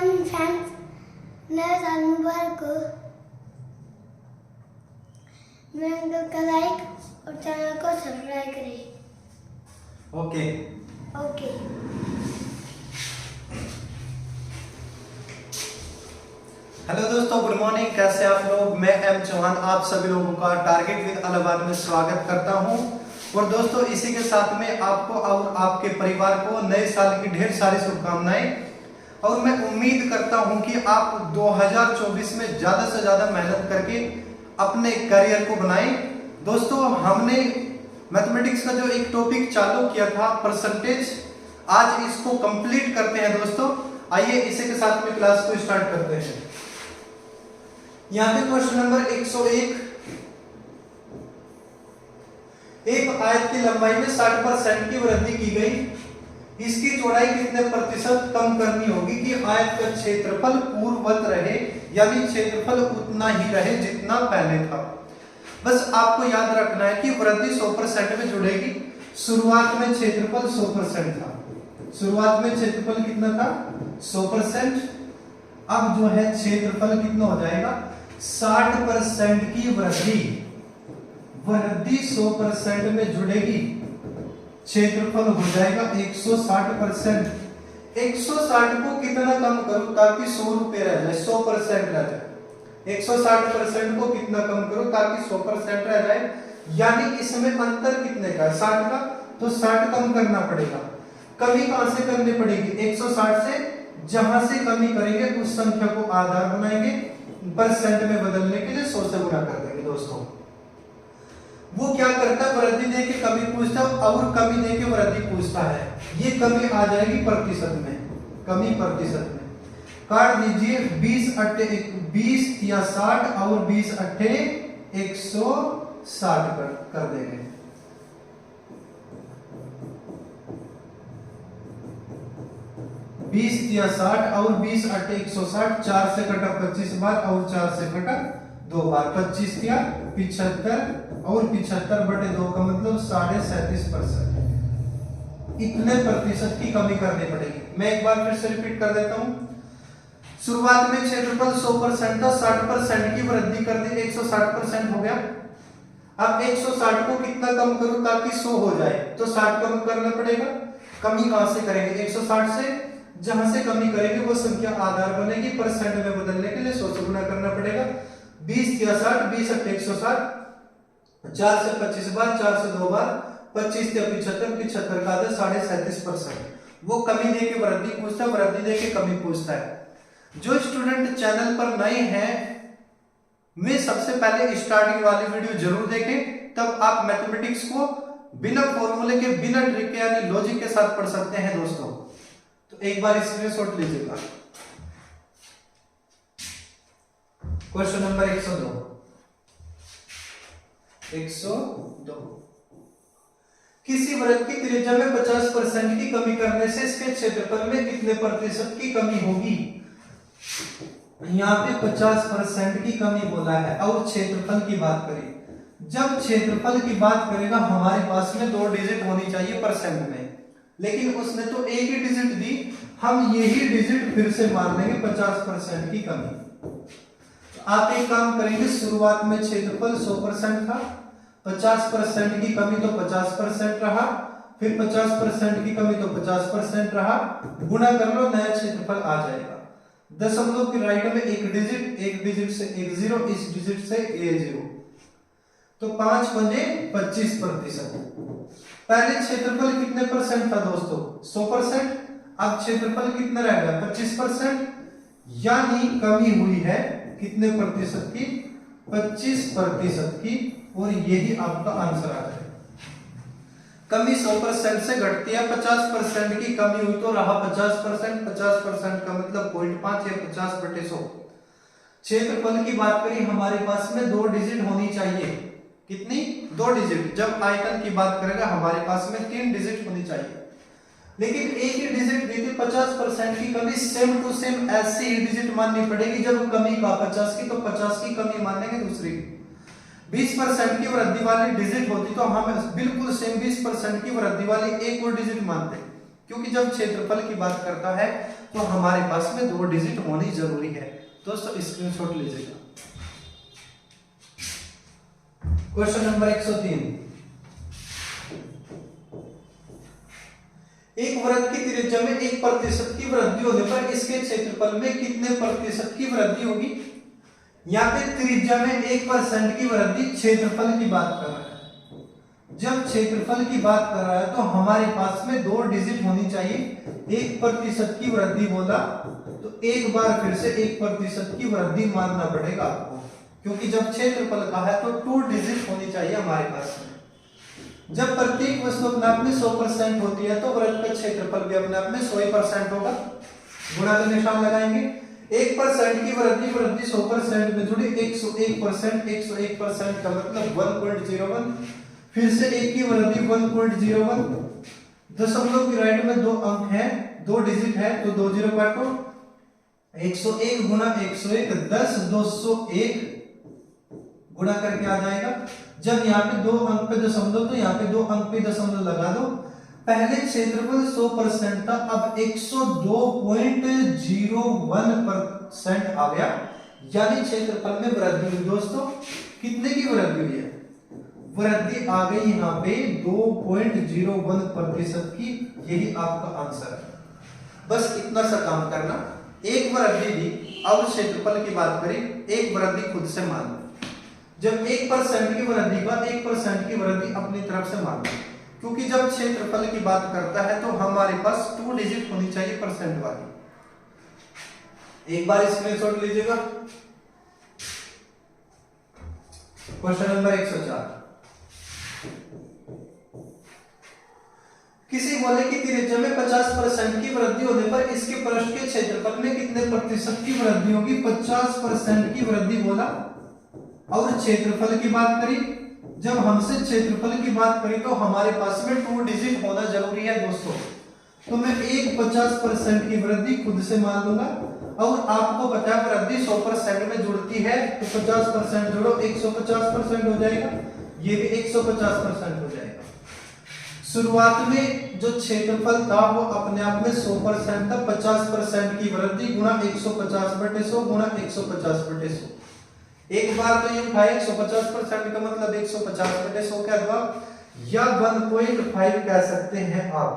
Morning friends, नया साल मुबारक हो। वीडियो को लाइक और चैनल को सब्सक्राइब करें। ओके। हेलो दोस्तों, गुड मॉर्निंग। कैसे आप लोग? मैं एम चौहान आप सभी लोगों का टारगेट विद अलाहाबाद में स्वागत करता हूं। और दोस्तों, इसी के साथ में आपको और आपके परिवार को नए साल की ढेर सारी शुभकामनाएं। और मैं उम्मीद करता हूं कि आप 2024 में ज्यादा से ज्यादा मेहनत करके अपने करियर को बनाएं। दोस्तों, हमने मैथमेटिक्स का जो एक टॉपिक चालू किया था परसेंटेज, आज इसको कंप्लीट करते हैं। दोस्तों आइए इसी के साथ में क्लास को स्टार्ट करते हैं। यहाँ पे क्वेश्चन नंबर 101, एक आयत की लंबाई में 60% की वृद्धि की गई, इसकी चौड़ाई कितने प्रतिशत कम करनी होगी कि आयत का क्षेत्रफल पूर्ववत रहे, यानी क्षेत्रफल उतना ही रहे जितना पहले था। बस आपको याद रखना है कि वृद्धि 100% में जुड़ेगी। शुरुआत में क्षेत्रफल 100% था, शुरुआत में क्षेत्रफल कितना था? 100%। अब जो है क्षेत्रफल कितना हो जाएगा? 60% की वृद्धि 100% में जुड़ेगी, क्षेत्रफल हो जाएगा 160%। 160 को कितना कम करूं ताकि 100 रुपए रह जाए, 100% रह जाए। 160% को कितना कम करूं ताकि 100% रह जाए, यानी इसमें अंतर कितने का? 60 का। तो 60 कम करना पड़ेगा। कमी कहां से करनी पड़ेगी? 160 से। जहां से कमी करेंगे उस संख्या को आधार बनाएंगे, परसेंट में बदलने के लिए 100 से गुणा कर देंगे। दोस्तों, वो क्या करता है? वृद्धि दे के कमी पूछता है और कमी दे के वृद्धि पूछता है। ये कमी आ जाएगी प्रतिशत में, कमी प्रतिशत में। काट दीजिए 20 या 60 और 20 अट्ठे 160 कर देंगे। बीस या 60 और 20 अट्ठे 160, 4 से कटा 25 बार और 4 से कटा 2 बार। 25 या 75 और 75/2 का मतलब 37.5%। इतने प्रतिशत की कमी करनी पड़ेगी। मैं एक बार फिर से रिपीट कर देता हूं। शुरुआत में क्षेत्रफल 100% था, 60% की वृद्धि कर दी, 160% हो गया। अब 160 को कितना कम करूं ताकि 100 हो जाए? तो 60 कम करना पड़ेगा। कमी कहां से करेंगे? 160 से। जहां से कमी करेंगे वो संख्या आधार बनेगी, परसेंट में बदलने के लिए 100 से गुणा करना पड़ेगा। 20 या 60, 20 अट्ठे 160, 4 से 25 बार, 4 से 2 बार, 25 या 75, 75 का आधा 37.5%। वो कमी दे के वृद्धि पूछता है, वृद्धि दे के कमी पूछता है। जो स्टूडेंट चैनल पर नए हैं, वे सबसे पहले स्टार्टिंग वाली वीडियो जरूर देखें, तब आप मैथमेटिक्स को बिना फॉर्मूले के, बिना ट्रिक के यानी लॉजिक के साथ पढ़ सकते हैं। दोस्तों, तो एक बार स्क्रीनशॉट लीजिएगा। Question number 102। किसी वृत्त की त्रिज्या में 50% की कमी करने से इसके क्षेत्रफल में कितने प्रतिशत की कमी होगी? यहाँ पे 50% की कमी बोला है और क्षेत्रफल की बात करें। जब क्षेत्रफल की बात करेगा हमारे पास में 2 डिजिट होनी चाहिए परसेंट में, लेकिन उसने तो एक ही डिजिट दी। हम यही डिजिट फिर से मान लेंगे 50% की कमी। आप एक काम करेंगे, शुरुआत में क्षेत्रफल 100% था, 50% की कमी तो 50% रहा, फिर 50% की कमी तो 50% रहा, गुणा कर लो, नया क्षेत्रफल आ जाएगा। दशमलव की राइट में एक डिजिट से एक 0, इस डिजिट से a0, तो 5 पंजे 25%। पहले क्षेत्रफल कितने परसेंट था दोस्तों? 100%। अब क्षेत्रफल कितना रह गया? 25%, यानी कमी हुई है कितने प्रतिशत की? 25% की। और यही आपका आंसर आ जाएगा। कमी 100% से घटती है, 50% की कमी हुई तो रहा 50%। 50% का मतलब 0.5 या 50/100। क्षेत्रफल की बात करें, हमारे पास में 2 डिजिट होनी चाहिए। कितनी? 2 डिजिट। जब आयतन की बात करेगा हमारे पास में 3 डिजिट होनी चाहिए, लेकिन एक ही डिजिट दी थी। 50% की कमी सेम टू सेम ऐसी ही डिजिट माननी पड़ेगी। जब कमी का 50 की, तो 50 की कमी मानेंगे दूसरी। 20% की वृद्धि वाली डिजिट होती तो हम बिल्कुल सेम 20% की वृद्धि वाली एक और डिजिट मानते, क्योंकि जब क्षेत्रफल की बात करता है तो हमारे पास में 2 डिजिट होनी जरूरी है। दोस्तों स्क्रीनशॉट लीजिएगा। क्वेश्चन नंबर 103, एक वृत्त की त्रिज्या में 1% की वृद्धि होने पर इसके क्षेत्रफल में कितने प्रतिशत की वृद्धि होगी? यहाँ पे त्रिज्या में 1% की वृद्धि क्षेत्रफल की बात कर रहा है। जब क्षेत्रफल की बात कर रहा है तो हमारे पास में 2 डिजिट होनी चाहिए। 1% की वृद्धि बोला तो एक बार फिर से 1% की वृद्धि मानना पड़ेगा आपको, क्योंकि जब क्षेत्रफल का है तो 2 डिजिट होनी चाहिए हमारे पास में। जब प्रत्येक वस्तु अपने आप में 100% होती है तो वृत्त का क्षेत्रफल भी अपने आप में 100% होगा। गुणा का निशान लगाएंगे। 1% की वृद्धि 100% में जुड़ी 101%, 101% का मतलब 1.01, फिर से 1 की वृद्धि 1.01, दशमलव की राइट में 2 अंक है, 2 डिजिट है तो 2 जीरो काटो। 101 गुना 101 10, 201 गुणा करके आ जाएगा। जब यहाँ पे 2 अंक पे दशमलव तो यहाँ पे 2 अंक पे दशमलव लगा दो। पहले क्षेत्रफल 100% था, अब 102.01% आ गया, यानी क्षेत्रफल में वृद्धि हुई। दोस्तों कितने की वृद्धि हुई है? वृद्धि आ गई यहाँ पे 2.01% की। यही आपका आंसर है। बस इतना सा काम करना। एक वृद्धि दी, अब क्षेत्रफल की बात करें, एक वृद्धि खुद से मान लो। जब 1% की वृद्धि का 1% की वृद्धि अपनी तरफ से मान लो, क्योंकि जब क्षेत्रफल की बात करता है तो हमारे पास 2 डिजिट होनी चाहिए परसेंट वाली। एक बार स्क्रीनशॉट लीजिएगा। क्वेश्चन नंबर 104, किसी गोले की त्रिज्या में 50% की वृद्धि होने पर इसके पृष्ठ के क्षेत्रफल में कितने प्रतिशत की वृद्धि होगी? 50% की वृद्धि बोला। और क्षेत्रफल की बात करी, जब हमसे क्षेत्रफल की बात करी तो हमारे पास में 2 डिजिट होना जरूरी है दोस्तों। तो मैं एक 50% की वृद्धि खुद से मान लूंगा, और आपको पता है वृद्धि 100% में जुड़ती है तो 50% जोड़ो 150% हो जाएगा, ये भी 150% हो जाएगा। शुरुआत में जो क्षेत्रफल था वो अपने आप में 100% था, 50% की वृद्धि गुणा 150/100 गुणा 150/100। एक बार तो ये उठाए 150% का मतलब 150/100 क्या हुआ, या 1.5 कह सकते हैं आप,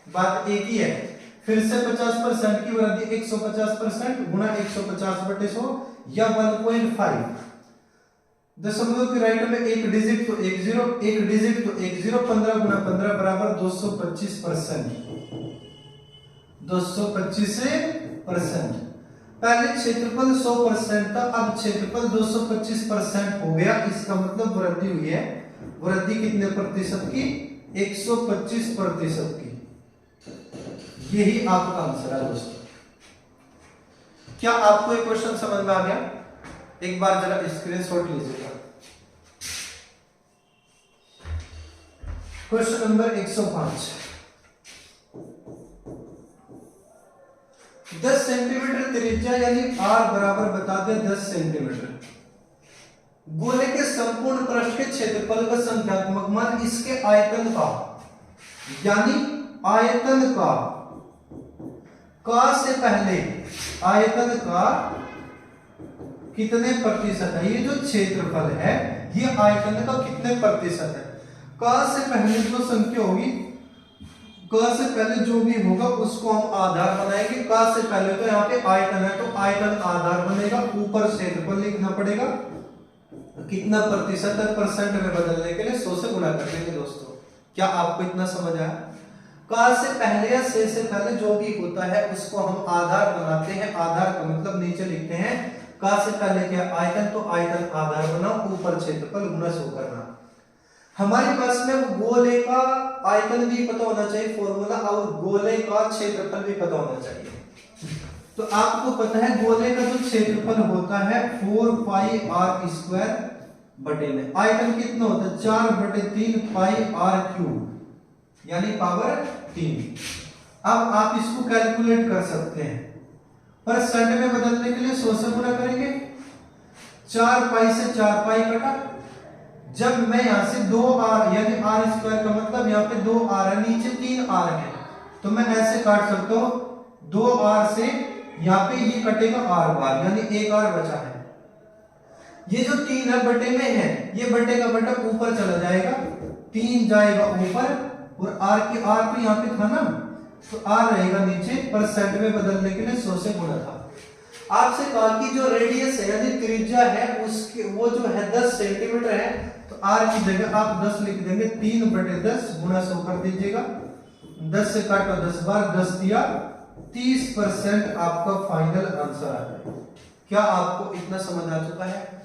बात एक ही है। फिर से 50% की वृद्धि 150% गुणा 150/100 या 1.5। दशमलव की राइट में एक डिजिट तो 10, एक डिजिट तो 10, 15 गुना 15 बराबर 225%। 225%। पहले क्षेत्रफल 100% था, अब क्षेत्रफल 225% हो गया, इसका मतलब वृद्धि हुई है। वृद्धि कितने प्रतिशत की? 125% की। यही आपका आंसर है दोस्तों। क्या आपको एक क्वेश्चन समझ में आ गया? एक बार जरा स्क्रीनशॉट लीजिएगा। क्वेश्चन नंबर 105, 10 सेंटीमीटर त्रिज्या यानी r बराबर बता दे 10 सेंटीमीटर। गोले के संपूर्ण पृष्ठ के क्षेत्रफल का संख्यात्मक मान इसके आयतन का, यानी आयतन का से पहले आयतन का कितने प्रतिशत है? ये जो क्षेत्रफल है ये आयतन का कितने प्रतिशत है? का से पहले जो संख्या होगी, का से पहले जो भी होगा उसको हम आधार बनाएंगे। का से पहले तो यहाँ पे आयतन है तो आयतन आधार बनेगा, ऊपर क्षेत्रफल लिखना पड़ेगा। कितना प्रतिशत है परसेंट में बदलने के लिए 100 से गुणा कर देंगे दोस्तों। क्या आपको इतना समझ आया? का से पहले या से पहले जो भी होता है उसको हम आधार बनाते हैं। आधार का मतलब नीचे लिखते हैं, का से पहले क्या आयतन, तो आयतन आधार बनाओ, ऊपर क्षेत्रफल गुना 100 करना। हमारे पास में गोले का आयतन भी पता होना चाहिए फॉर्मूला, और गोले का क्षेत्रफल भी पता होना चाहिए। तो आपको पता है गोले का जो क्षेत्रफल होता है 4πr² बटे में आयतन कितना होता है 4/3 πr³ यानी पावर 3। अब आप इसको कैलकुलेट कर सकते हैं, परसेंट में बदलने के लिए 100 से गुणा करेंगे। 4π से 4π कटा, जब मैं यहां से 2r यानी r² का मतलब यहाँ पे 2r है, नीचे 3r है, तो मैं ऐसे काट सकता हूं 2r से यहाँ पे ये कटेगा r बार, यानी 1r बचा है। ये जो 3 है बटे में है, ये बटे का बटा ऊपर चला जाएगा, 3 जाएगा ऊपर और r तो यहाँ पे था ना, तो r रहेगा नीचे, परसेंट में बदलने के लिए 100 से गुणा था। आपसे कहा कि जो रेडियस है यानी त्रिज्या है उसके वो जो है 10 सेंटीमीटर है, तो r की जगह आप 10 लिख देंगे, 3 बटे 10 गुणा 100 कर दीजिएगा, 10 से काटो 10 बार, 10 दिया 30% आपका फाइनल आंसर आ जाएगा। क्या आपको इतना समझ आ चुका है?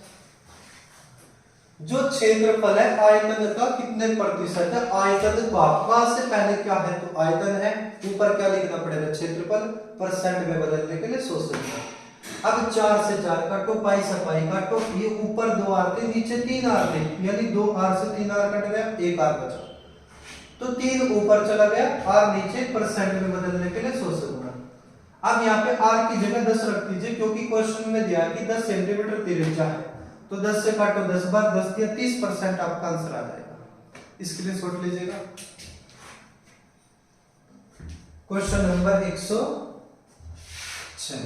जो क्षेत्रफल है आयतन का कितने प्रतिशत है, आयतन का से पहले क्या है, तो आयतन है, ऊपर क्या लिखना पड़ेगा, क्षेत्रफल, परसेंट में बदलने के लिए 100 से गुणा। अब 4 से 4 काटो, पाई से पाई काटो, ये ऊपर 2r थे, नीचे 3r थे, यानी 2r से 3r कट गया, 1r बचा, तो 3 ऊपर चला गया, r नीचे, परसेंट में बदलने के लिए 100 से गुणा। अब यहाँ पे r की जगह 10 रख दीजिए, क्योंकि क्वेश्चन में दिया कि 10 सेंटीमीटर त्रिज्या है, तो 10 से काटो 10 बार, 10 दिया 30% आपका आंसर आ जाएगा। स्क्रीनशॉट लीजिएगा। Question number 106।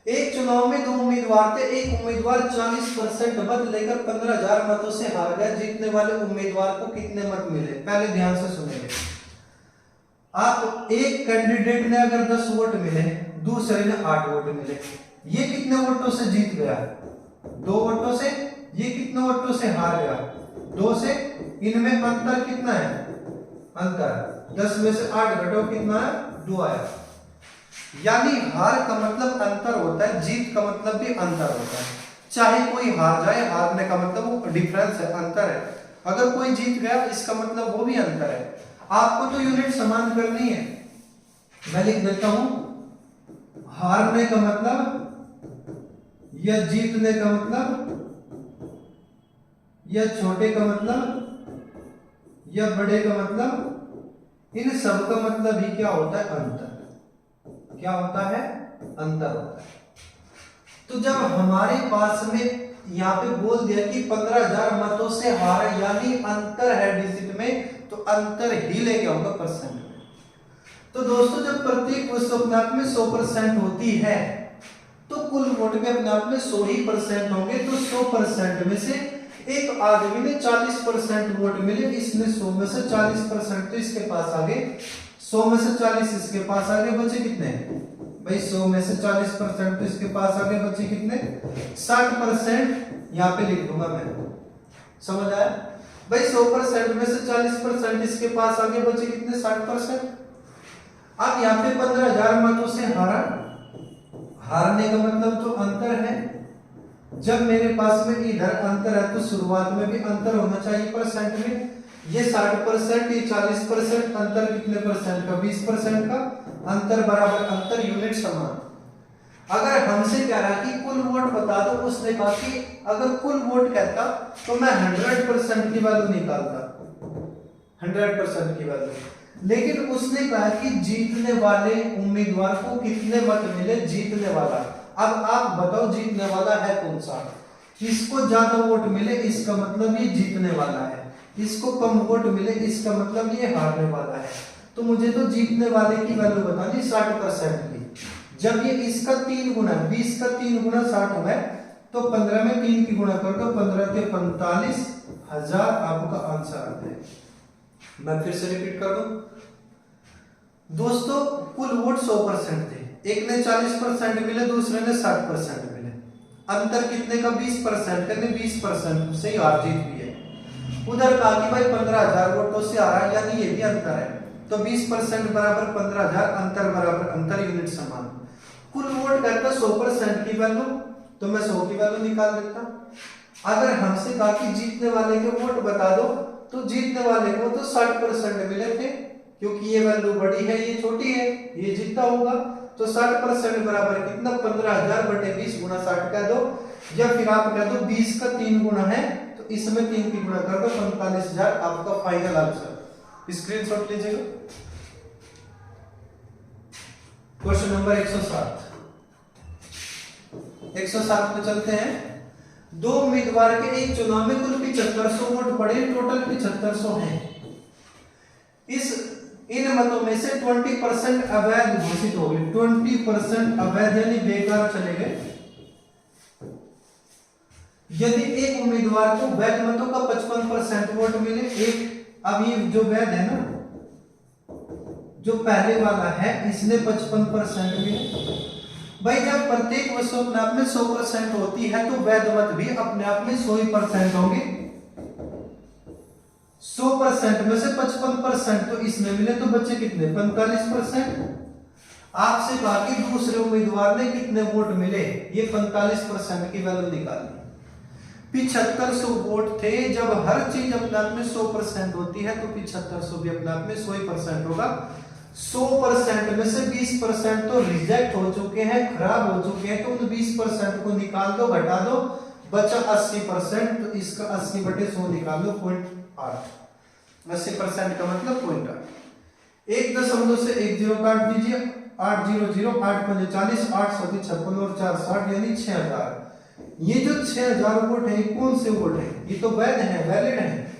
एक चुनाव में 2 उम्मीदवार थे, एक उम्मीदवार 40% मत लेकर 15,000 मतों से हार गया, जीतने वाले उम्मीदवार को कितने मत मिले? पहले ध्यान से सुनेंगे आप। एक कैंडिडेट ने अगर 10 वोट मिले, दूसरे ने 8 वोट मिले, ये कितने वोटों से जीत गया? 2 वोटों से। ये कितने वोटों से हार गया? 2 से। इनमें अंतर कितना है? अंतर 10 में से 8 घटाओ, कितना है? 2 आया। यानी हार का मतलब अंतर होता है, जीत का मतलब भी अंतर होता है। चाहे कोई हार जाए, हारने का मतलब वो डिफरेंस है, अंतर है। अगर कोई जीत गया, इसका मतलब वो भी अंतर है। आपको तो यूनिट समान करनी है। मैं लिख देता हूं, हारने का मतलब या जीतने का मतलब या छोटे का मतलब या बड़े का मतलब, इन सब का मतलब ही क्या होता है? अंतर। क्या होता है? अंतर होता है। तो जब हमारे पास में यहाँ पे बोल दिया कि 15,000 मतों से हारा, यानी अंतर है डिजिट में, तो अंतर ही लेके आऊंगा परसेंट में। तो दोस्तों जब प्रत्येक वस्तु अपने आप में 100% होती है, तो कुल वोट भी अपने आप में 100 ही % होंगे। तो 100% में से एक आदमी ने 40% वोट मिले, इसने 100 में से 40%, तो इसके पास आगे 100 में से 40 इसके पास आगे बचे कितने भाई? 100 में से 40%, तो इसके पास आगे बचे कितने? 60%। यहाँ पे लिख दूंगा मैं, समझ आया भाई? 100% में से 40% इसके पास आगे बचे कितने? 60%। अब यहाँ पे 15,000 मतों से हारा, हारने का मतलब तो अंतर है। जब मेरे पास में इधर अंतर है, तो शुरुआत में भी अंतर होना चाहिए परसेंट में। ये 60%, ये 40%, अंतर कितने परसेंट का? 20% का। अंतर बराबर अंतर, यूनिट समान। अगर हमसे कह रहा कि कुल वोट बता दो, उसने कहा कि अगर कुल वोट कहता तो मैं 100% की वैल्यू निकालता, 100% की वैल्यू। लेकिन उसने कहा कि जीतने वाले उम्मीदवार को कितने मत मिले? जीतने वाला। अब आप बताओ जीतने वाला है कौन सा? इसको ज्यादा वोट मिले, इसका मतलब ये जीतने वाला है। इसको कम वोट मिले, इसका मतलब ये हारने वाला है। तो मुझे तो जीतने वाले की वैल्यू बतानी 60% की। जब ये इसका 3 गुना, 20 का 3 गुना 60 हुआ है, तो 15 में 3 की गुणा कर दो, 15 के 45,000 आपका आंसर आता है। मैं फिर से रिपीट कर दूं दोस्तों, कुल वोट 100% थे, एक ने 40% मिले, दूसरे ने 60% मिले। अंतर कितने का? 20% का। 20% से हार जीत भी है। उधर कहा कि भाई 15,000 वोटों से आ रहा है, यानी ये भी अंतर है। तो 20% बराबर 15,000, अंतर बराबर अंतर, यूनिट समान। कुल वोट कहता 100% की वैल्यू, तो मैं 100 की वैल्यू निकाल देता। अगर हमसे कहा कि जीतने वाले के वोट बता दो, तो जीतने वाले को तो 60% मिले थे, क्योंकि ये वैल्यू बड़ी है, ये छोटी है, ये जीता होगा। तो 60% बराबर कितना? 15,000 बटे 20 गुणा 60 कह दो, या फिर आप कह दो 20 का 3 गुना है, तो इसमें 3 की गुणा कर दो, 45,000 आपका फाइनल आंसर। स्क्रीनशॉट लीजिएगा। Question number 107। 107 पे चलते हैं। 2 उम्मीदवार के एक चुनाव में कुल 7500 वोट पड़े, टोटल 7500 हैं। इस मतों में से 20% अवैध घोषित हो गए। 20% अवैध यानी बेकार चले गए। यदि एक उम्मीदवार को वैध मतों का 55% वोट मिले, एक अब ये जो वैध है ना, जो पहले वाला है इसने 55% मिले। भाई जब प्रत्येक वस्तु अपने आप में 100% होती है तो वैध मत भी अपने आप में 100% होंगे। 100% में से 55% तो इसमें मिले तो बच्चे कितने, 45%। आपसे कहा कि दूसरे उम्मीदवार ने कितने वोट मिले, ये 45% की वैल्यू निकाली। 7500 वोट थे। जब हर चीज अपने आप में 100% होती है तो 7500 भी अपने आप में 100% होगा। 100% में से 20% तो रिजेक्ट हो चुके हैं, खराब हो चुके हैं, तो उन 20% को निकाल दो, घटा दो, बचा 80%। तो इसका 80/100 निकाल दो, 0.8। 80% का मतलब 0.8। 1 से 1 0 काट दीजिए, 8 0 0, 8 5 40, 8 7 56 और 4 60 यानी 6000। ये जो 6000 वोट है कौन से वोट है, ये तो वैध है, वैलिड है।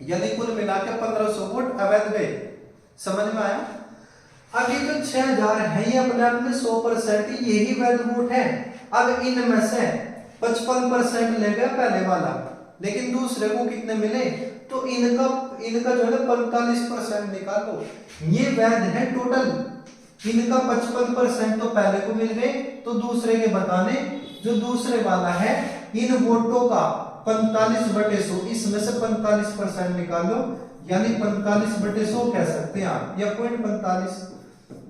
यानी कुल मिलाकर 1500 वोट अवैध गए। समझ में आया? अब ये जो 6000 है ये अपने आप में 100% यही वैध वोट है। अब इनमें से 55% ले गया पहले वाला, लेकिन दूसरे को कितने मिले, तो इनका जो है 45% निकालो। ये वैध है टोटल। इनका 55% तो पहले को मिल गए, तो दूसरे के बताने जो दूसरे वाला है इन वोटों का 45/100, इसमें से 45% निकालो, यानी 45/100 कह सकते हैं आप, या 0.45।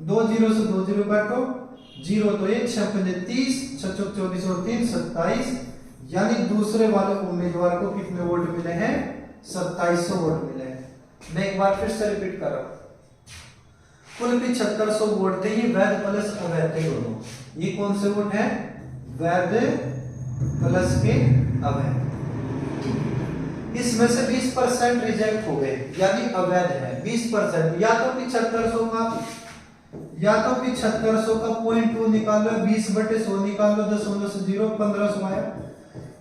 2 0 से 2 0 काटो, 0 तो 1, 6 5 30, 6 6 24 और 3 27, यानी दूसरे वाले उम्मीदवार को कितने वोट मिले हैं, 2700 वोट मिले हैं। मैं एक बार फिर से रिपीट कर रहा हूं, कुल 7500 वोट थे, ये वैध प्लस अवैध थे दोनों। ये कौन से वोट है, वैध प्लस के अवैध। इसमें से 20% रिजेक्ट हो गए, यानी अवैध है 20%। या तो 7500 का 0.2 निकाल लो, 20/100 निकाल लो, 10.0, 1500 आया।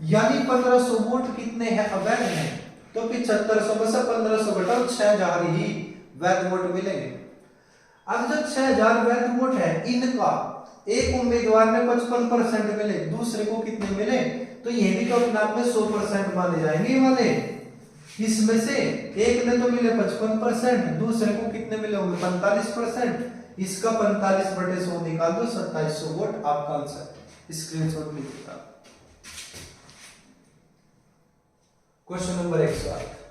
यानी 1500 वोट कितने हैं, अवैध हैं। तो 7500 में से 1500 घटाओ, 6000 ही वैध वोट मिलेंगे। अब जो 6000 वैध वोट है, इनका एक उम्मीदवार ने 55% मिले, दूसरे को कितने मिले, तो ये भी तो अपने आप में 100% माने जाएंगे वाले। इसमें से एक ने तो मिले 55%, दूसरे को कितने मिले होंगे, 45%। इसका 45/100 निकाल दो, 2700 वोट आपका आंसर। स्क्रीनशॉट लीजिएगा। Question number 108।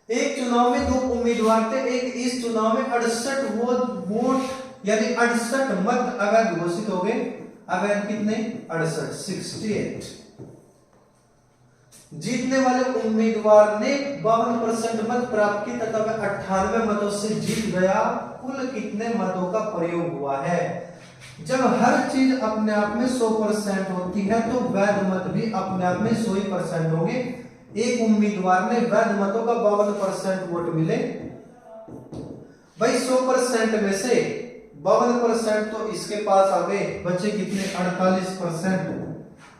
एक चुनाव में 2 उम्मीदवार थे, एक इस चुनाव में 68 वोट यानी 68 मत अवैध घोषित हो गए। अवैध कितने, 68। जीतने वाले उम्मीदवार ने 52% मत प्राप्त किए तथा वह 98 मतों से जीत गया। कुल कितने मतों का प्रयोग हुआ है। जब हर चीज अपने आप में 100% होती है तो वैध मत भी अपने आप में 100% होंगे। एक उम्मीदवार ने वैध मतों का 52% वोट मिले। भाई 100% में से 52% तो इसके पास आ गए, बचे कितने, 48%।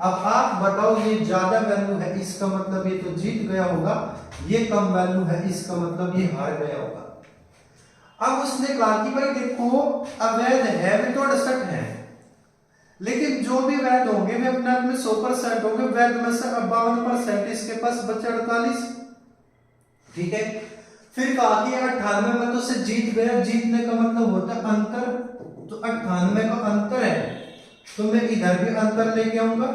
अब आप बताओ, ये ज्यादा वैल्यू है, इसका मतलब ये तो जीत गया होगा, ये कम वैल्यू है, इसका मतलब ये हार गया होगा। अब उसने कहा कि भाई देखो, अवैध है वे तो 68 है, लेकिन जो भी वैध होंगे वे अपने आप में 100% होंगे। वैध में से 52% इसके पास बचे 48। ठीक है, फिर कहा कि 98 मतों से जीत गया। जीतने का मतलब होता है अंतर, तो 98 का अंतर है, तो मैं इधर भी अंतर लेके आऊंगा।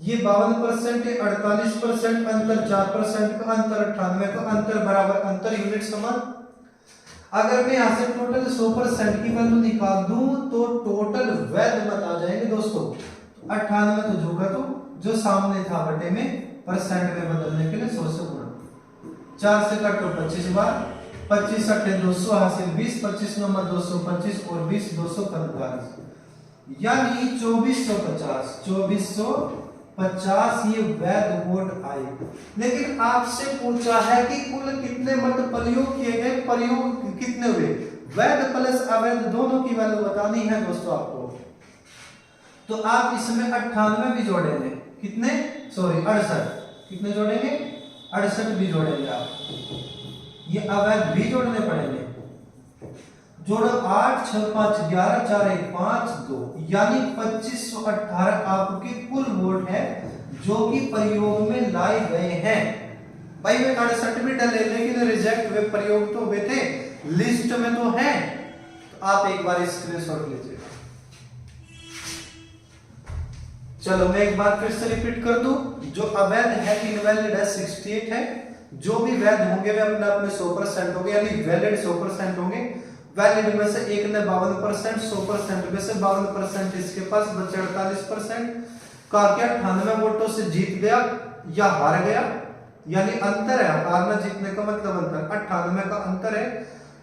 ये 52% है, 48% अंतर, 4% का अंतर, 98 का अंतर बराबर अंतर, यूनिट समान। अगर मैं यहां से टोटल 100% की वैल्यू निकाल दूं तो टोटल वैध मत आ जाएंगे दोस्तों। 98 तो होगा, तो जो सामने था बटे में परसेंट में बदलने के लिए 100 से गुणा, 4 से काटो 25 बार, 25 8 200 हासिल 20, 25 नंबर 225 और 20 245, यानी 2450। 2450 ये वैध वोट आए। लेकिन आपसे पूछा है कि कुल कितने मत प्रयोग किए गए, प्रयोग कितने हुए। वैध प्लस अवैध दोनों की वैल्यू बतानी है दोस्तों आपको। तो आप इसमें 98 भी जोड़ेंगे, कितने, सॉरी 68, कितने जोड़ेंगे, 68 भी जोड़ेंगे आप, ये अवैध भी जोड़ने पड़ेंगे। जोड़ो 8 6 5 11 4 1 5 2 यानी 2518 आपके कुल वोट है जो कि प्रयोग में लाए गए हैं। भाई वे 68 भी डले लेकिन रिजेक्ट वे प्रयोग तो हुए थे, लिस्ट में तो है। तो आप एक बार स्क्रीनशॉट लीजिएगा। चलो मैं एक बार फिर से रिपीट कर दूं, जो अवैध है इनवैलिड है 68 है, जो भी वैध होंगे वे अपने आप में 100% होंगे, यानी वैलिड 100% होंगे। वैलिड में से एक ने 52%, 100% में से 52% इसके पास बचे 48%। का क्या 98 वोटों से जीत गया या हार गया, यानी अंतर है, हारना जीतने का मतलब अंतर, 98 का अंतर है।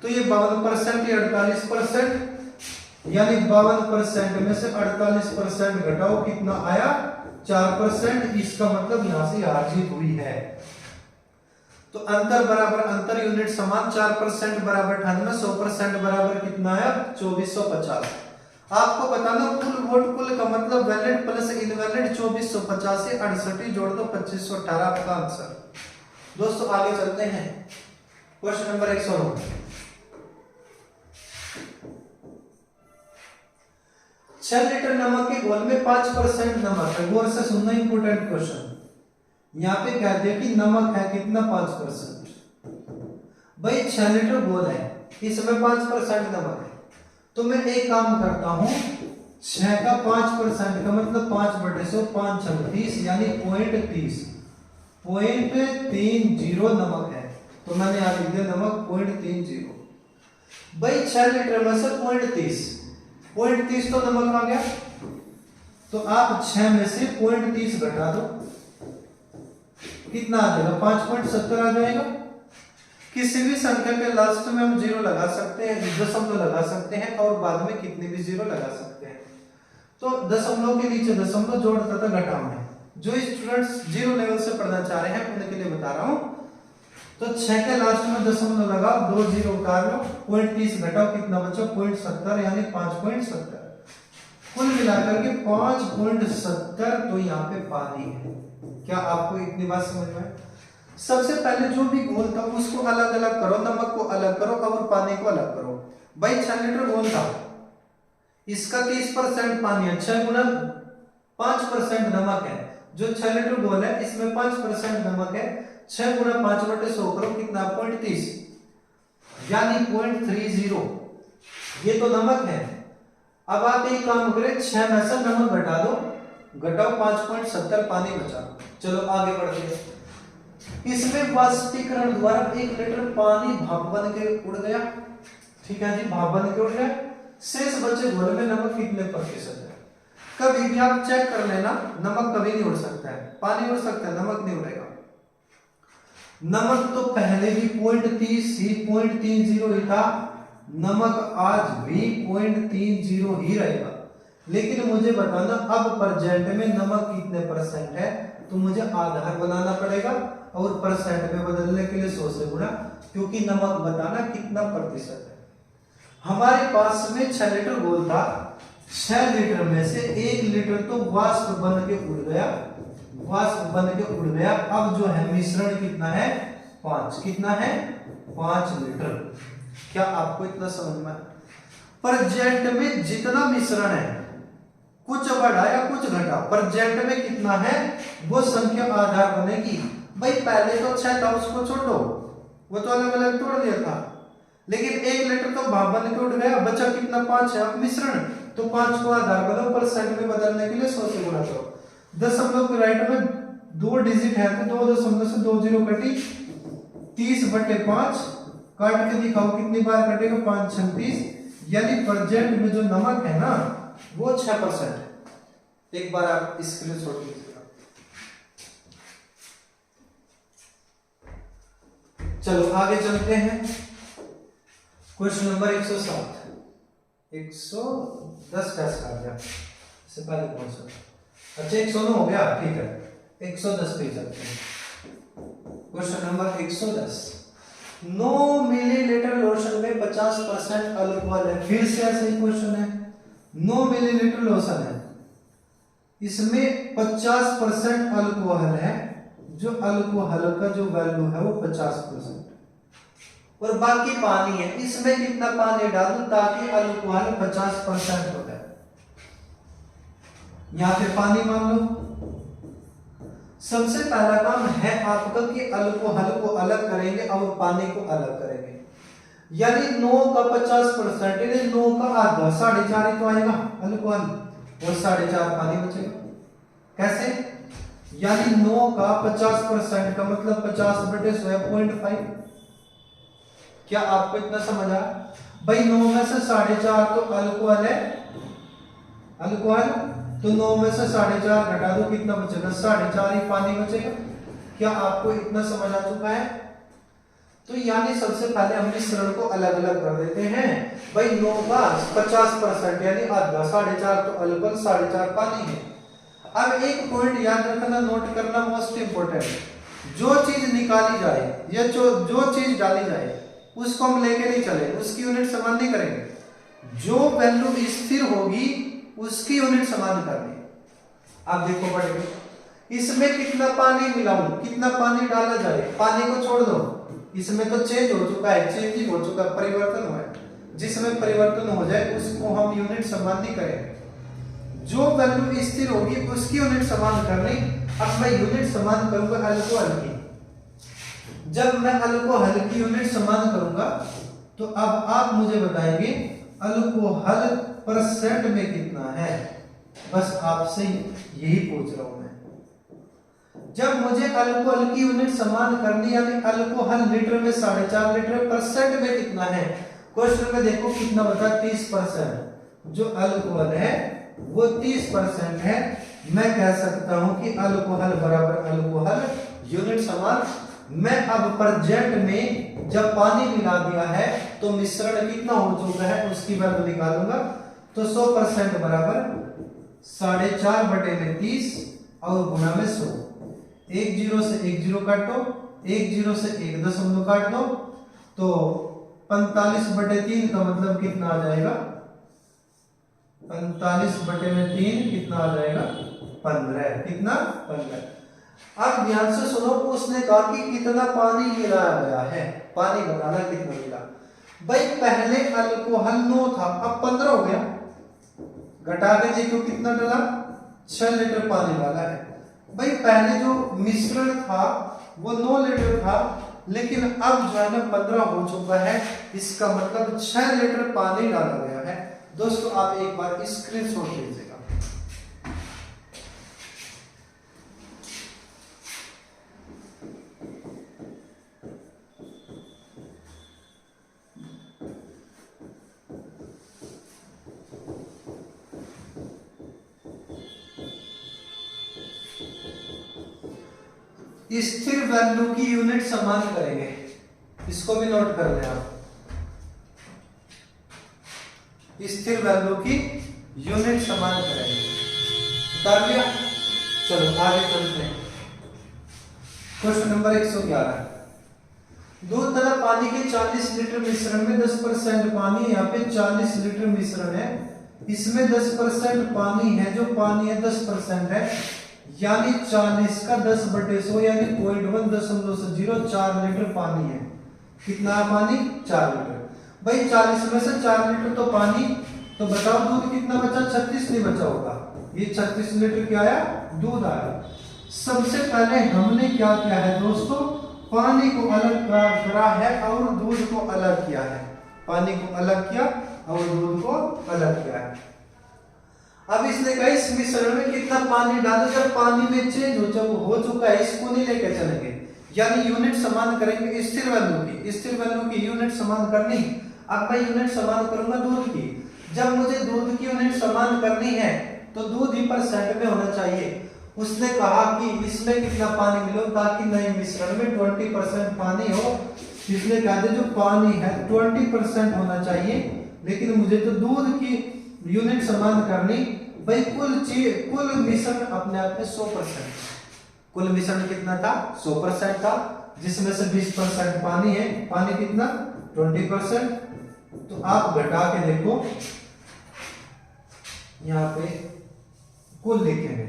तो ये 52% या 48%, यानी 52% में से 48% घटाओ कितना आया 4%। इसका मतलब यहां से हार जीत हुई है। तो अंतर बराबर अंतर यूनिट समान, 4% बराबर 98, 100% बराबर कितना आया 2450। आपको बताना कुल वोट, कुल का मतलब वैलिड प्लस इनवैलिड 2450 से 68 जोड़ दो 2518 आपका आंसर। दोस्तों आगे चलते हैं, क्वेश्चन नंबर 109। 6 लीटर नमक के घोल में 5% नमक है। गौर से सुनना, इंपोर्टेंट क्वेश्चन। यहाँ पे कहते हैं कि नमक है कितना 5%। भाई 6 लीटर घोल है, इसमें 5% नमक है। तो मैं एक काम करता हूं, 6 का 5% का मतलब 5/100, 5 6 30 यानी 0.30 नमक है। तो मैंने यहां लिख दिया नमक 0.30। भाई 6 लीटर में से 0.30 तो नमक आ गया। तो आप 6 में से 0.30 घटा दो, कितना आ जाएगा 5.70 आ जाएगा। किसी भी संख्या के लास्ट में हम जीरो लगा सकते हैं, दशमलव लगा सकते हैं और बाद में कितने भी जीरो लगा सकते हैं। तो दशमलव के नीचे दशमलव जोड़ तथा घटाव है। जो स्टूडेंट्स जीरो लेवल से पढ़ना चाह रहे हैं उनके लिए बता रहा हूं। तो 6 के लास्ट में दशमलव लगाओ, 2 जीरो उतार लो, 0.30 घटाओ कितना बचा 0.70 यानी 5.70। कुल मिलाकर के 5.70। तो यहाँ पे पानी है। क्या आपको इतनी बात समझ में? सबसे पहले जो भी घोल था उसको अलग अलग करो, नमक को अलग करो और पानी को अलग करो। भाई 6 लीटर घोल था, इसका 30% पानी है, 6 गुना 5% नमक है। जो 6 लीटर घोल है इसमें 5% नमक है, 6 गुना 5/100 करो कितना 0.30 यानी 0.30। ये तो नमक है। अब आप एक काम करें, 6 में से नमक घटा दो, घटाओ 5.70 पानी बचा। चलो आगे बढ़ते हैं। इसमें वाष्पीकरण द्वारा 1 लीटर पानी भाप बन के उड़ गया। ठीक है जी, भाप बन के उड़ गया। शेष बचे घोल में नमक कितने प्रतिशत है? कभी भी आप चेक कर लेना, नमक कभी नहीं उड़ सकता है, पानी उड़ सकता है, नमक नहीं उड़ेगा। नमक तो पहले भी 0.30 ही 0.30 ही था, नमक आज भी 0.30 ही रहेगा। लेकिन मुझे बताना अब प्रेजेंट में नमक कितने % है, तो मुझे आधार बनाना पड़ेगा और परसेंट में बदलने के लिए 100 से गुणा, क्योंकि नमक बताना कितना प्रतिशत है। हमारे पास में 6 लीटर घोल था, 6 लीटर में से 1 लीटर तो वाष्प बन के उड़ गया, वाष्प बन के उड़ गया। अब जो है मिश्रण कितना है 5, कितना है 5 लीटर। क्या आपको इतना समझ में? प्रेजेंट में जितना मिश्रण है, कुछ बढ़ा या कुछ घटा, प्रेजेंट में कितना है वो संख्या आधार बनेगी। भाई पहले तो 6 था, उसको छोड़ो, वो तो अलग अलग तोड़ दिया था। लेकिन 1 लीटर तो भाप बन के उड़ गया, बचा कितना 5 है अब मिश्रण। तो 5 को आधार बनाओ, परसेंट में बदलने के लिए 100 से गुणा करो। दशमलव के राइट में 2 डिजिट है तो 2 दशमलव से 2 जीरो कटी, 30/5 काट के दिखाओ कितनी बार कटेगा 5 6 30, यानी प्रेजेंट में जो नमक है ना वो 6% है। एक बार आप स्क्रीनशॉट लीजिएगा। चलो आगे चलते हैं, क्वेश्चन नंबर 107। 110 टेस्ट कर दिया, इससे पहले कौन सा? अच्छा 109 हो गया, ठीक है 110 पे चलते हैं। Question number 110। 9 मिलीलीटर लोशन में 50% अल्कोहल है। फिर से ऐसा ही क्वेश्चन है, 9 मिलीलीटर लोशन है, इसमें 50% अल्कोहल है, जो अल्कोहल का जो वैल्यू है वो 50% और बाकी पानी है, इसमें कितना पानी डालूं ताकि अल्कोहल 50% हो जाए। यहां पे पानी मान लो। सबसे पहला काम है आपका कि अल्कोहल को अलग करेंगे और पानी को अलग करेंगे। यानी 9 का 50% यानी 9 का आधा 4.5 ही तो आएगा अल्कोहल और 4.5 पानी बचेगा। कैसे? यानी 9 का 50% का मतलब 50/100 है 0.5। क्या आपको इतना समझ आया? भाई 9 में से 4.5 तो अल्कोहल है, अल्कोहल तो 9 में से 4.5 घटा दो, कितना बचेगा? 4.5 ही पानी बचेगा। क्या आपको इतना समझ आ चुका है? तो यानी सबसे पहले हम मिश्रण को अलग अलग कर देते हैं। भाई 9 का 50% यानी आधा 4.5 तो अल्कोहल 4.5 पानी है। अब एक पॉइंट याद रखना, नोट करना, मोस्ट इंपोर्टेंट, जो चीज निकाली जाए या जो चीज डाली जाए उसको हम लेके नहीं चले, उसकी यूनिट समान नहीं करेंगे। जो वैल्यू स्थिर होगी उसकी यूनिट समान करनी। अब देखो पढ़ के, इसमें कितना पानी मिलाऊं, कितना पानी डाला जाए, पानी को छोड़ दो, इसमें तो चेंज हो चुका है, चेंजिंग हो चुका है, परिवर्तन हुआ है। जिसमें परिवर्तन हो जाए उसको हम यूनिट समान नहीं करेंगे। जो वैल्यू स्थिर होगी उसकी यूनिट समान करनी। अब मैं यूनिट समान करूंगा अल्कोहल की। जब मैं अल्कोहल की यूनिट समान करूंगा तो अब आप मुझे बताएंगे अल्कोहल परसेंट में कितना है। बस आपसे यही पूछ रहा हूं मैं। जब मुझे अल्कोहल की यूनिट समान करनी यानी अल्कोहल लीटर में 4.5 लीटर, परसेंट में कितना है। क्वेश्चन में देखो कितना बता, 30%। जो अल्कोहल है वो 30% है। मैं कह सकता हूं कि अल्कोहल बराबर अल्कोहल यूनिट समान। मैं अब प्रेजेंट में जब पानी मिला दिया है तो मिश्रण कितना हो चुका है उसकी वैल्यू निकालूंगा। तो 100% बराबर 4.5/30 और गुना में 100। 1 0 से 1 0 काटो, 1 0 से 1 दशमलव काट दो, तो 45/3 का मतलब कितना आ जाएगा? 45/3 कितना आ जाएगा? 15। कितना? 15। अब ध्यान से सुनो, उसने कहा कि कितना पानी मिलाया गया है, पानी बताना कितना मिला। भाई पहले अल्कोहल 9 था, अब 15 हो गया। घटा के देखो कितना डला, 6 लीटर पानी डाला है। भाई पहले जो मिश्रण था वो 9 लीटर था, लेकिन अब जो है ना 15 हो चुका है। इसका मतलब 6 लीटर पानी डाला गया है। दोस्तों आप एक बार स्क्रीनशॉट लीजिएगा। स्थिर वैल्यू की यूनिट समान करेंगे, इसको भी नोट कर लें आप। स्थिर वैल्यू की यूनिट समान करेंगे, उतार लिया। चलो आगे चलते हैं। Question number 111। दो तरह पानी के 40 लीटर मिश्रण में 10% पानी, यहाँ पे 40 लीटर मिश्रण है, इसमें 10% पानी है। जो पानी है 10% है, यानी 40 का 10/100 यानी 0.1.04 लीटर पानी है। कितना पानी? 4 लीटर। भाई 40 में से 4 लीटर तो पानी, तो बताओ दूध कितना बचा? 36 नहीं बचा होगा। ये 36 लीटर क्या आया? दूध आया। सबसे पहले हमने क्या किया है दोस्तों? पानी को अलग करा है और दूध को अलग किया है। पानी को अलग किया और दूध को अलग किया है। अब इसने कहा इस मिश्रण में कितना पानी डालो। जब पानी में चेंज हो चुका है, इसको नहीं लेकर चलेंगे, यानी यूनिट समान करेंगे स्थिर वैल्यू की। स्थिर वैल्यू की यूनिट समान करनी। अब मैं यूनिट समान करूंगा दूध की। जब मुझे दूध की यूनिट समान करनी है तो दूध ही परसेंट में होना चाहिए। उसने कहा कि इसमें कितना पानी मिलो ताकि नए मिश्रण में 20% पानी हो। इसने कहा जो पानी है 20% होना चाहिए, लेकिन मुझे तो दूध की यूनिट समान करनी। भाई कुल मिश्रण अपने आप में 100%। कुल मिश्रण कितना था? 100% था, जिसमें से 20% पानी है। पानी कितना? 20%। तो आप घटा के देखो, यहां पे कुल लिखेंगे।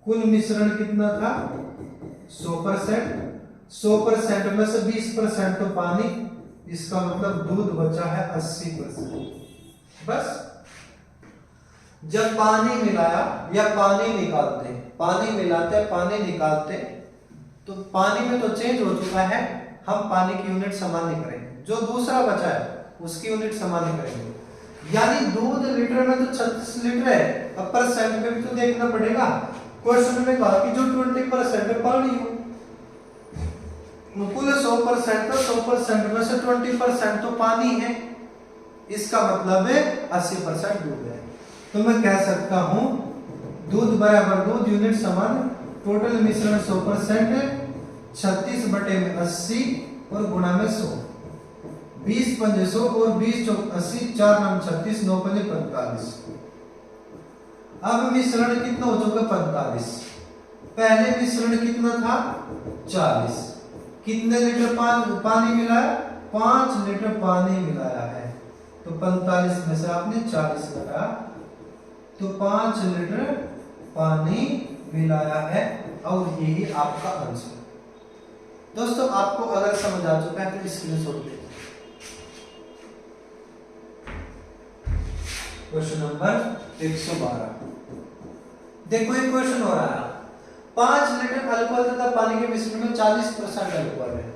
कुल मिश्रण कितना था? 100% में से 20% तो पानी, इसका मतलब दूध बचा है 80%। बस जब पानी मिलाया या पानी निकालते, पानी मिलाते पानी निकालते, तो पानी में तो चेंज हो चुका है, हम पानी की यूनिट समान नहीं करेंगे, जो दूसरा बचा है उसकी यूनिट समान नहीं करेंगे। यानी दूध लीटर में तो 36 लीटर है, अब परसेंट में भी तो देखना पड़ेगा। क्वेश्चन में कहा कि जो 20% है पानी हो, कुल 100% तो 100% में से 20% तो पानी है, इसका मतलब है 80% दूध है। तो मैं कह सकता हूं दूध बराबर दूध यूनिट समान, टोटल मिश्रण 100%, 36 बटे में 80 और गुणा में 100, 20 पंजे 100 और 20 चौक 80, 4 9 36, 9 पंजे 45। अब मिश्रण कितना हो चुका? 45। पहले मिश्रण कितना था? 40। कितने लीटर पानी मिलाया? 5 लीटर पानी मिलाया है, तो 45 में से आपने 40 करा, तो 5 लीटर पानी मिलाया है, और यही आपका आंसर। दोस्तों आपको अगर समझ आ चुका है तो स्क्रीनशॉट लीजिए। क्वेश्चन नंबर 112, देखो एक क्वेश्चन हो रहा है, 5 लीटर अल्कोहल तथा पानी के मिश्रण में 40% अल्कोहल है।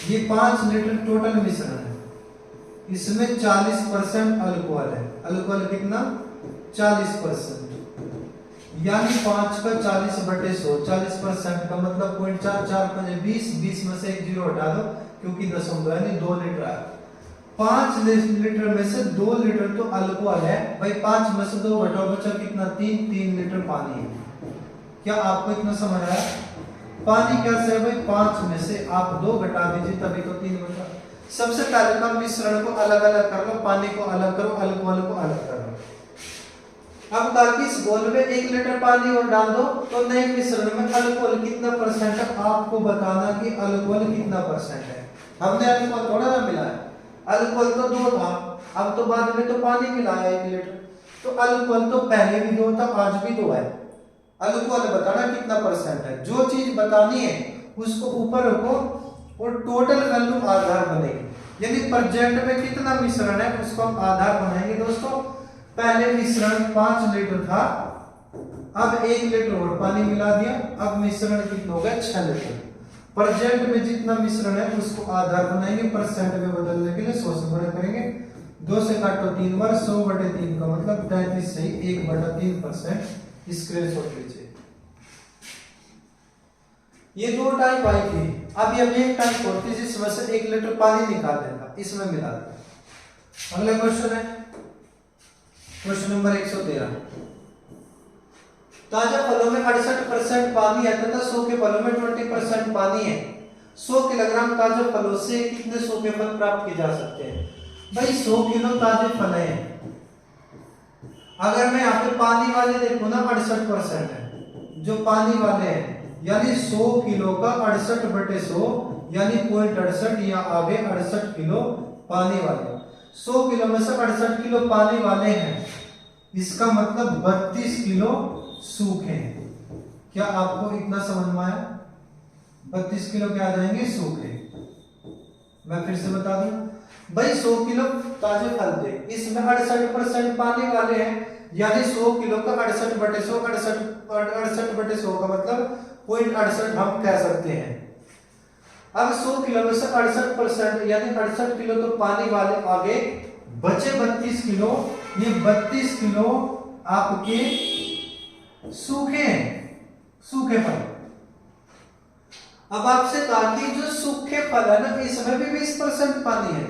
ये 5 लीटर टोटल मिश्रण है, इसमें 40% अल्कोहल है। अल्कोहल कितना? 40%, यानी 5 का 40 बटे 100, 40% का मतलब 0.4, 4 पंजे 20, 20 में से 1 जीरो हटा दो क्योंकि दशमलव यानी 2 लीटर है। 5 लीटर में से 2 लीटर तो अल्कोहल है भाई, 5 में से 2 घटाओ, बचा कितना? 3 लीटर पानी है। क्या आपको इतना समझ आया? पानी कैसे है भाई? 5 में से आप 2 घटा दीजिए तभी तो 3 बचा। सबसे पहले तो मिश्रण को अलग अलग कर लो, पानी को अलग करो, अल्कोहल को अलग करो। अब ताकि इस घोल में 1 लीटर पानी और डाल दो, तो नए मिश्रण में अल्कोहल कितना परसेंट है आपको बताना कि अल्कोहल कितना परसेंट है। हमने अल्कोहल थोड़ा ना मिलाया, अल्कोहल तो 2 था, अब तो बाद में तो पानी मिलाया 1 लीटर, तो अल्कोहल तो पहले भी 2 था, आज भी 2 है। अल्कोहल बताना कितना परसेंट है, जो चीज बतानी है उसको ऊपर रखो और टोटल वैल्यू आधार बनेगी, यानी प्रेजेंट में कितना मिश्रण है उसको हम आधार बनाएंगे। दोस्तों पहले मिश्रण 5 लीटर था, अब 1 लीटर और पानी मिला दिया, अब मिश्रण कितना हो गया? 6 लीटर। प्रेजेंट में जितना मिश्रण है उसको आधार बनाएंगे, परसेंट में बदलने के लिए 100 से गुणा करेंगे, 2 से काटो 3 बार, 100 बटे 3 का मतलब 33 सही 1/3%। स्क्रीनशॉट लीजिए। ये 2 टाइप आई थी, अब ये एक टाइप होती है जिसमें से 1 लीटर पानी निकाल देगा, इसमें मिला देगा। अगला क्वेश्चन है क्वेश्चन नंबर 113, ताजा फलों में 68% पानी है तथा सूखे फलों में 20% पानी है। 100 किलोग्राम ताजे फलों से कितने सूखे फल प्राप्त किए जा सकते हैं? भाई 100 किलो ताजे फल हैं, अगर मैं यहाँ पे पानी वाले देखो ना 68% है, जो पानी वाले हैं, यानी 100 किलो का 68 बटे 100 यानी 0.68 या आगे 68 किलो पानी वाले। 100 किलो में से 68 किलो पानी वाले हैं, इसका मतलब 32 किलो सूखे हैं। क्या आपको इतना समझ में आया? 32 किलो क्या आ जाएंगे? सूखे। मैं फिर से बता दूं भाई, 100 किलो ताजे फल थे, इसमें 68% पानी वाले हैं, यानी 100 किलो का 68 बटे 100, 68 बटे 100 का मतलब 0.68 हम कह सकते हैं। अब 100 किलो में से 68% यानी 68 किलो तो पानी वाले आगे, बचे 32 किलो, ये 32 किलो आपके सूखे हैं, सूखे फल। अब आपसे कहा कि जो सूखे फल है ना, इसमें भी 20% पानी है,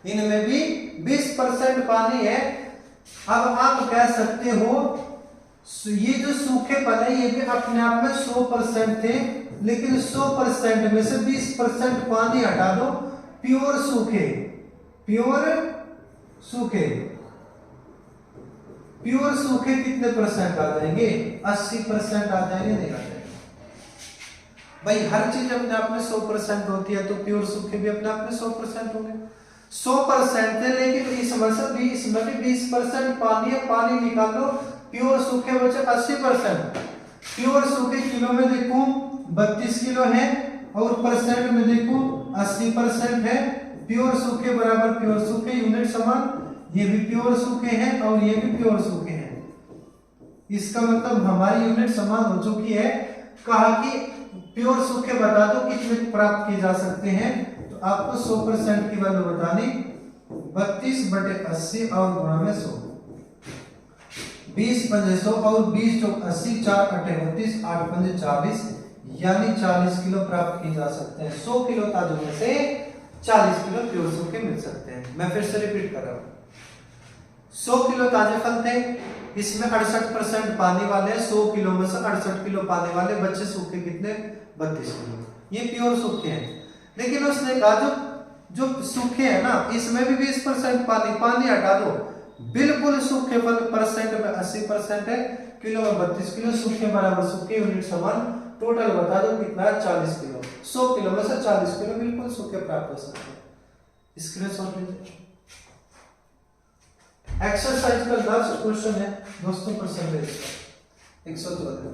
इनमें भी 20% पानी है। अब आप कह सकते हो ये जो सूखे फल है ये भी अपने आप में 100% थे, लेकिन 100% में से 20% पानी हटा दो, प्योर सूखे, प्योर सूखे, प्योर सूखे कितने परसेंट आ जाएंगे? 80% आ जाएंगे, नहीं आ जाएंगे। भाई हर चीज अपने आप में 100% होती है, तो प्योर सूखे भी अपने आप में 100% होंगे। 100% है, लेकिन इसमें से भी 20% पानी है, पानी निकाल लो, प्योर सूखे बचे 80%। प्योर सूखे किलो में देखूं 32 किलो है और परसेंट में देखूं 80% है। प्योर सूखे बराबर प्योर सूखे, यूनिट समान, ये भी प्योर सूखे हैं और ये भी प्योर सूखे हैं। इसका मतलब हमारी यूनिट समान हो चुकी है। कहा कि प्योर सूखे बता दो कितने प्राप्त किए जा सकते हैं, तो आपको 100% की वैल्यू बतानी 32/80 और गुणा में 100, 20 पंजे 100 और 20 चौक 80, 4 अठे 32, 8 पंजे 40, यानी 40 किलो प्राप्त किए जा सकते हैं। 100 किलो ताजों में से 40 किलो प्योर सूखे मिल सकते हैं। मैं फिर से रिपीट कर रहा हूं, 100 किलो ताजे फल थे, इसमें 68% पानी वाले, 100 किलो में से 68 किलो पानी वाले, बच्चे सूखे कितने 32 किलो, ये प्योर सूखे हैं। लेकिन उसने कहा जो सूखे हैं ना, इसमें भी 20% पानी हटा दो, बिल्कुल सूखे फल परसेंट में 80% है, किलो में 32 किलो, सूखे बराबर सूखे, यूनिट समान, टोटल बता दो कितना है 40 किलो। 100 किलो में से 40 किलो बिल्कुल सूखे प्राप्त हो सकते हैं। स्क्रीनशॉट लीजिए। एक्सरसाइज का लास्ट क्वेश्चन है दोस्तों, परसेंटेज का 114।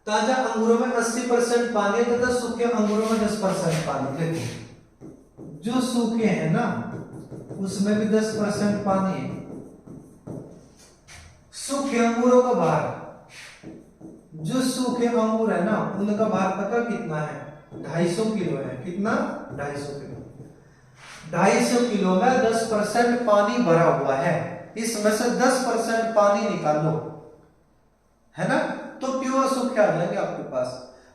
ताजा अंगूरों में 80% पानी तथा सूखे अंगूरों में 10% पानी। देखो जो सूखे हैं ना उसमें भी 10% पानी है। सूखे अंगूरों का भार, जो सूखे अंगूर है ना उनका भार पता कितना है, 250 किलो है। कितना? 250 किलो। 250 किलो में 10% पानी भरा हुआ है, इसमें से 10% पानी निकालो, है ना, तो प्योर सूखे आ जाएंगे आपके पास।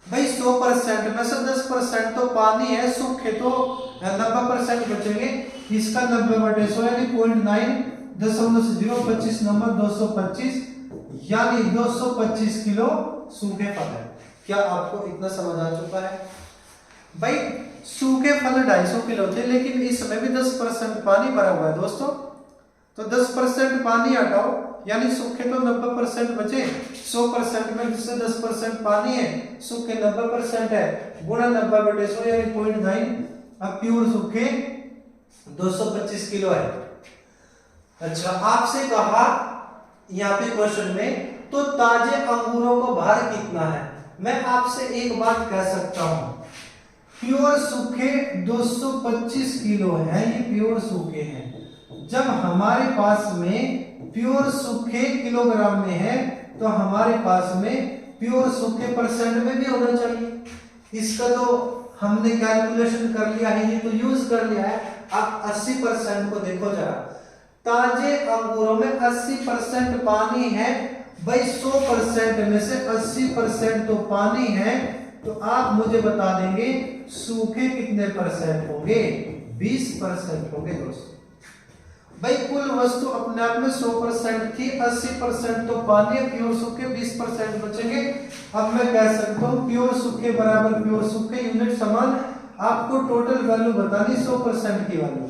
भाई 100% में से 10% तो पानी है, सूखे तो 90% बचेंगे। इसका 90/100 यानी 0.9 नंबर 225, यानी 225 किलो सूखे फल है। क्या आपको इतना समझ आ चुका है? भाई सूखे फल 250 किलो थे, लेकिन इसमें भी 10% पानी भरा हुआ है दोस्तों, तो 10% पानी हटाओ, यानी सूखे तो 90% बचे, 100% में से 10% पानी है, सूखे 90% है, गुणा 90/100 यानी 0.9। अब प्योर सूखे 225 किलो है। अच्छा, आपसे कहा यहाँ पे क्वेश्चन में तो ताजे अंगूरों का भार कितना है। मैं आपसे एक बात कह सकता हूं, प्योर सूखे 225 किलो है, ये प्योर सूखे हैं। जब हमारे पास में प्योर सूखे किलोग्राम में है तो हमारे पास में प्योर सूखे परसेंट में भी होना चाहिए। इसका तो हमने कैलकुलेशन कर लिया है, ये तो यूज कर लिया है। आप 80% को देखो जरा, ताजे अंगूरों में 80% पानी है। भाई 100% में से 80% तो पानी है, तो आप मुझे बता देंगे सूखे कितने परसेंट होंगे? 20% होंगे दोस्तों। भाई कुल वस्तु अपने आप में 100% थी, 80% तो पानी है, प्योर सूखे 20% बचेंगे। अब मैं कह सकता हूं प्योर सूखे बराबर प्योर सूखे, यूनिट समान। आपको टोटल वैल्यू बतानी 100% की वैल्यू,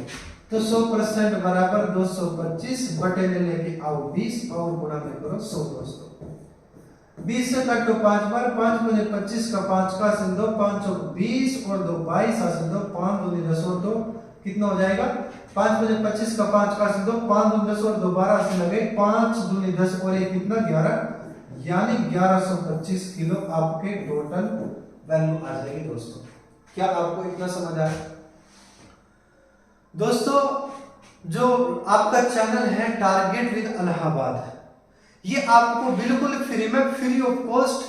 तो 100% बराबर 225 बटे में लेके आओ 20 और गुणा में करो 100 दोस्तों। 20 से काटो 5 बार, 5 बजे 25 का 5 का सिंधो, 5 चौक 20 और 2 22 सिंधो, 5 दूनी 10 और 2 कितना हो जाएगा? 5 बजे 25 का 5 का सिंधो, 5 दूनी 10 और 2 12 से लगे, 5 दूनी 10 और 1 कितना 11, यानी 1125 किलो आपके टोटल वैल्यू आ जाएगी दोस्तों। क्या आपको इतना समझ आया? दोस्तों जो आपका चैनल है टारगेट विद इलाहाबाद, ये आपको बिल्कुल फ्री में, फ्री ऑफ कॉस्ट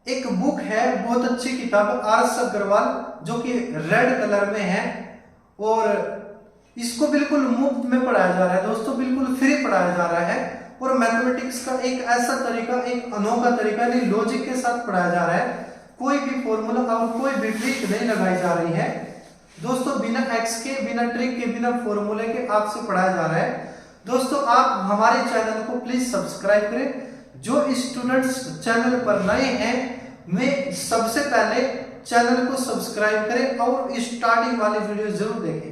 एक बुक है, बहुत अच्छी किताब आर.एस. अग्रवाल, जो कि रेड कलर में है, और इसको बिल्कुल मुफ्त में पढ़ाया जा रहा है दोस्तों, बिल्कुल फ्री पढ़ाया जा रहा है। और मैथमेटिक्स का एक ऐसा तरीका, एक अनोखा तरीका, यानी लॉजिक के साथ पढ़ाया जा रहा है। कोई भी फॉर्मूला और कोई भी ट्रिक नहीं लगाई जा रही है दोस्तों, बिना एक्स के, बिना ट्रिक के, बिना फॉर्मूले के आपसे पढ़ाया जा रहा है। दोस्तों आप हमारे चैनल को प्लीज सब्सक्राइब करें। जो स्टूडेंट्स चैनल पर नए हैं, मैं सबसे पहले चैनल को सब्सक्राइब करें और स्टार्टिंग वाली वीडियो जरूर देखें।